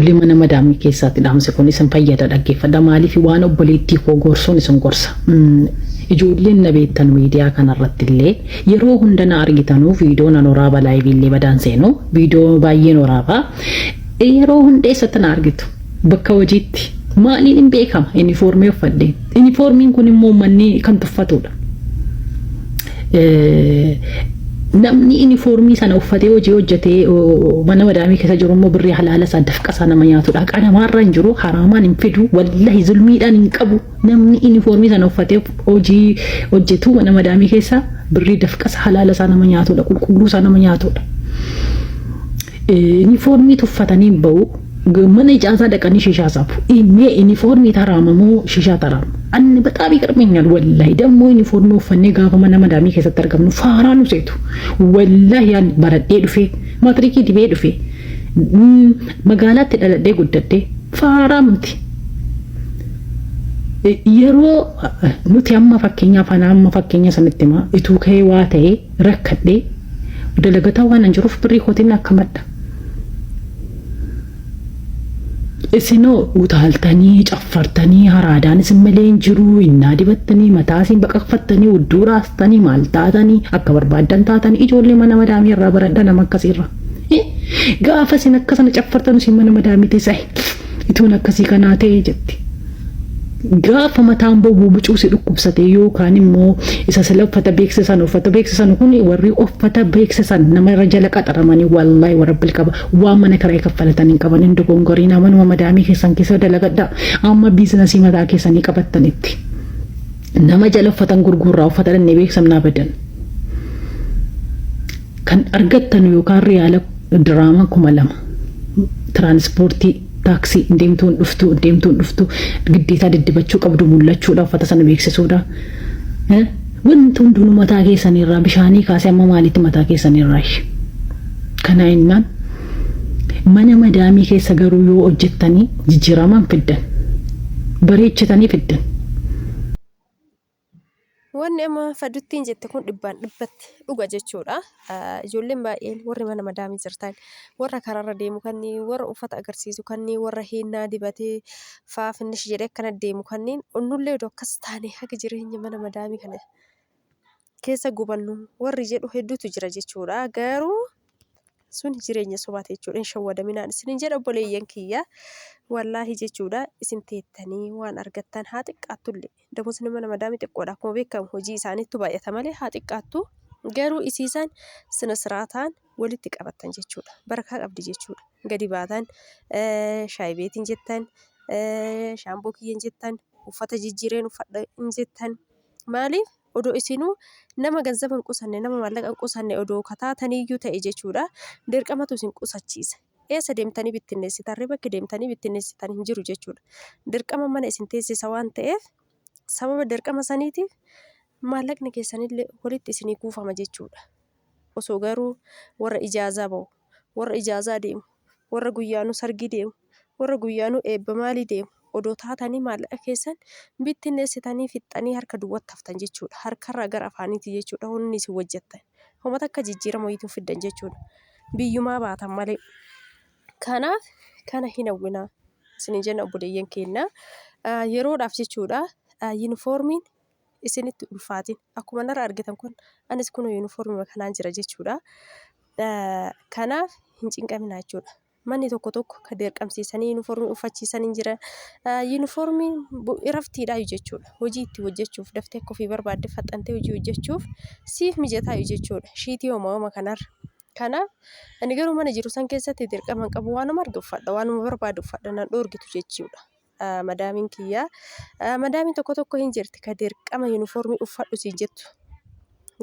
mana madaamii keessatti dhaamse kun isin fayyada dhaggeeffadha maaliif waan obboleettii koo gorsuun isin gorsa. Ijoolleen na beektan miidiyaa kanarratti illee yeroo hunda na argitanu viidiyoo nan waraaba laayivii illee badaan seenu viidiyoo baay'een waraaba yeroo hunda eessatti na argitu bakka hojiitti maaliin hin beekama uniformii uffadhe uniformiin kun immoo manni kan tuffatudha. Namni uniformii sana uffatee hojii hojjetee mana madaamii keessa jiru immoo birrii halaala isaa dafqa sana nama nyaatudha. Qanamarra hin jiru haraamaan hin fidu wallahi zulmiidhaan hin qabu. Namni uniformii sana uffatee hojii hojjetu mana madaamii keessa birrii dafqa halaala isaa nama nyaatudha. Qulqulluu isaa nama nyaatudha. Uniformii tuffatanii ba'u mana ijaaza dhaqanii shishaa sabu. Mee uniformii taraamamoo shishaa taraamu. Anni በጣም ይቀርመኛል ወላሂ ደግሞ ዩኒፎርም ወፈኔ ጋር mana madaamii keessatti argamnu faaraan useetu wallahi ያን baradhee dhufe maatirikii dibee dhufe magaalaatti dhaladhee guddadhee faaraa miti yeroo nuti amma fakkeenyaaf amma fakkeenya sanitti ma ituu ka'ee waa ta'ee rakkadhee dalagataa waan anjiruuf birrii kootiin akka madda Isino utaaltanii caffartanii haraadaan isin malee hin jiru innaa dibattanii mataa isin baqaqfattanii udduu raastanii maal taatanii akka barbaadan taatanii ijoollee mana madaamii irraa baradha nama akkasiirra. Gaafa isin akkasana caffartan isin mana madaamii teessa ituun akkasii kanaa ta'e jetti. Gaafa mataan bobuu bucuusi dhukkubsate yookaan immoo isa sila uffata beeksisan kun warri uffata beeksisan nama irra jala qaxaramanii wallahi warabbil qaba waan mana karaa kaffalatanii qaban hin dogongorii nama madaamii keessan keessa dalagadha amma biizinasii mataa keessanii qabattanitti nama jala uffatan gurgurraa uffata dhannee beeksamnaa badan kan argattan yookaan riyaala diraama 2000 tiraanspoortii taksi deemtuun dhuftu giddeetaa diddibachuu qabdu mul'achuudha uffata sana beeksisuudha. Wanti hundinuu mataa keessanirraa bishaanii kaasee amma maalitti mataa keessanirraa kana innaan mana madaamii keessa garuu yoo hojjettanii jijjiiraman fiddan bareechatanii fiddan. Wanni amma faduttiin jette kun dhibbaan dhibbatti dhuga jechuudha. Ijoolleen baay'een warri mana madaamii jirtan warra karaarra deemu kanneen warra uffata agarsiisu kanneen warra hinnaa dibatee faafinnish jedhee akkana deemu kanneen onnullee akkas taane haga jireenya mana madaamii kana keessa gubannu warri jedhu hedduutu jira jechuudha. Garuu sun jireenya sobaate jechuudha. Hin shawwadaminaan isin jedha obboleeyyan kiyya wallahi jechuudha. Isin teettanii waan argattan haa xiqqaattullee damusni mana madaamii xiqqoodha akkuma beekamu hojii isaaniitti baay'ata malee haa xiqqaattu garuu isiisan sina siraataan walitti qabattan jechuudha. Barakaa qabdi jechuudha. Gadi baatan shaayii beetiin jettan shaamboo kiyyan jettan uffata jijjiireen uffadha jettan maaliif odoo isinuu nama ganzaban qusanne nama maallaqan qusanne odoo kataataniyyuu ta'e jechuudha. Dirqamatu isin qusachiisa. Eessa deemtanii bittinneessitan bakki deemtanii bittinneessitan hin jiru jechuudha. Dirqama mana isin teessisa waan ta'eef sababa dirqama saniitiif maallaqni keessanillee walitti isinii kuufama jechuudha. Osoo garuu warra ijaazaa ba'u warra ijaazaa deemu warra guyyaanuu sargii deemu warra guyyaanuu eebba maalii deemu odoo taatanii maallaqa keessan bittinneessitanii fixxanii harka duwwaatti haftan jechuudha. Harkarraa gara afaaniiti jechuudha. Hunni isin hojjettan homata akka jijjiirama wayiituu fiddan jechuudha. Biyyumaa baatan malee. Kanaaf kana hin hawwinaa isin jenna obboleeyyan keenya yeroodhaaf jechuudha. Yuunifoormiin isinitti ulfaatin akkuma narra argitan kun anis kun yuunifoormii kanaan jira jechuudha. Kanaaf hin cinqaminaa jechuudha. Manni tokko ka dirqamsiisanii yuunifoormii uffachiisan hin jira. Yuunifoormiin raftiidhaa jechuudha. Hojii itti hojjechuuf daftee akka ofii barbaadde faxxantee hojii hojjechuuf siif mijataa jechuudha. Shiitii hooma kanarra. Kanaaf ani garuu mana jiru san keessatti dirqama qabu waanuma arge uffadha waanuma barbaadu uffadha nan dhoorgitu jechuudha. Madaamiin kiyyaa madaamiin tokko hin jirti ka dirqama yuunifoormii uffadhu siin jettu.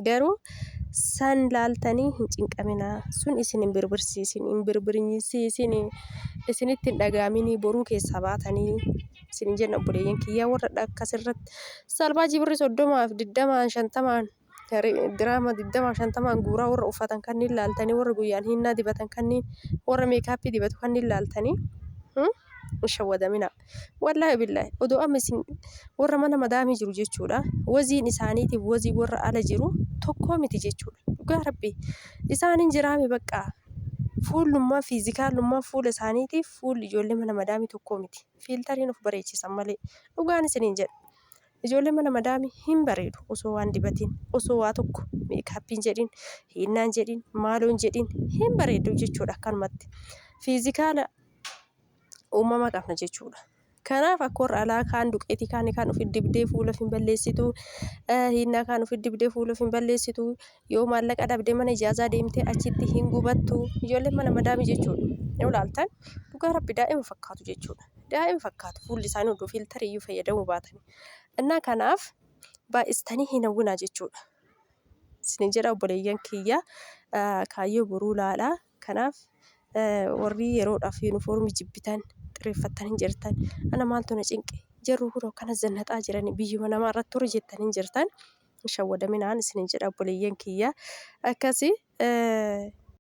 Garuu san laaltanii hin cinqaminaa sun isin hin birbirsiisin hin birbirsiisin isinitti hin dhagaaminii boruu keessaa baatanii isin jenna obboleeyyan kiyyaa warra akkasirratti salphaa jibirri 30 20 50 diraama 50 guuraa warra uffatan kanneen laaltanii warra guyyaan hinnaa dibatan kanneen warra meekaappii dibatu kanneen laaltanii shawwadamina wallahi billahi odoo amma isin warra mana madaamii jiru jechuudha. Waziin isaaniitiif wazii warra ala jiru tokko miti jechuudha. Dhugaa rabbi isaanin jiraame bakka fuulummaa fiizikaalummaa fuula isaaniitiif fuulli ijoollee mana madaamii tokkoo miti. Fiiltariin of bareechisan malee dhugaan isiniin jedha. Ijoollee mana madaamii hin bareedu osoo waan dibatiin osoo waa tokko meekaappiin jedhin hinnaan jedhin maaloon jedhin hin bareedu jechuudha akkanumatti. Fiizikaala uumama qabna jechuudha. Kanaaf akka warra alaa kaan duqeetii kaan ofi dibdee fuula hin balleessitu hinnaa kaan ofi dibdee fuula hin balleessitu yoo maallaqa dhabdee mana ijaazaa deemtee achitti hin gubattu ijoolleen mana madaamii jechuudha. Yoo ilaaltan dhugaa rabbi daa'ima fakkaatu jechuudha. Daa'ima fakkaatu fuulli isaanii hunduu fiiltarii iyyuu fayyadamuu baatanii. Innaa kanaaf baay'istanii hin hawwinaa jechuudha. Isin jedha obboleeyyan kiyya kaayyoo boruu laalaa. Kanaaf warri yeroodhaaf yuunifoormii jibbitan xireeffattanii jirtan ana maaltu na cinqe jarru kunoo kana zannaxaa jiranii biyyuma namaa irratti turre jettanii jirtan shawwadaminaan isin jedha obboleeyyan kiyya akkasii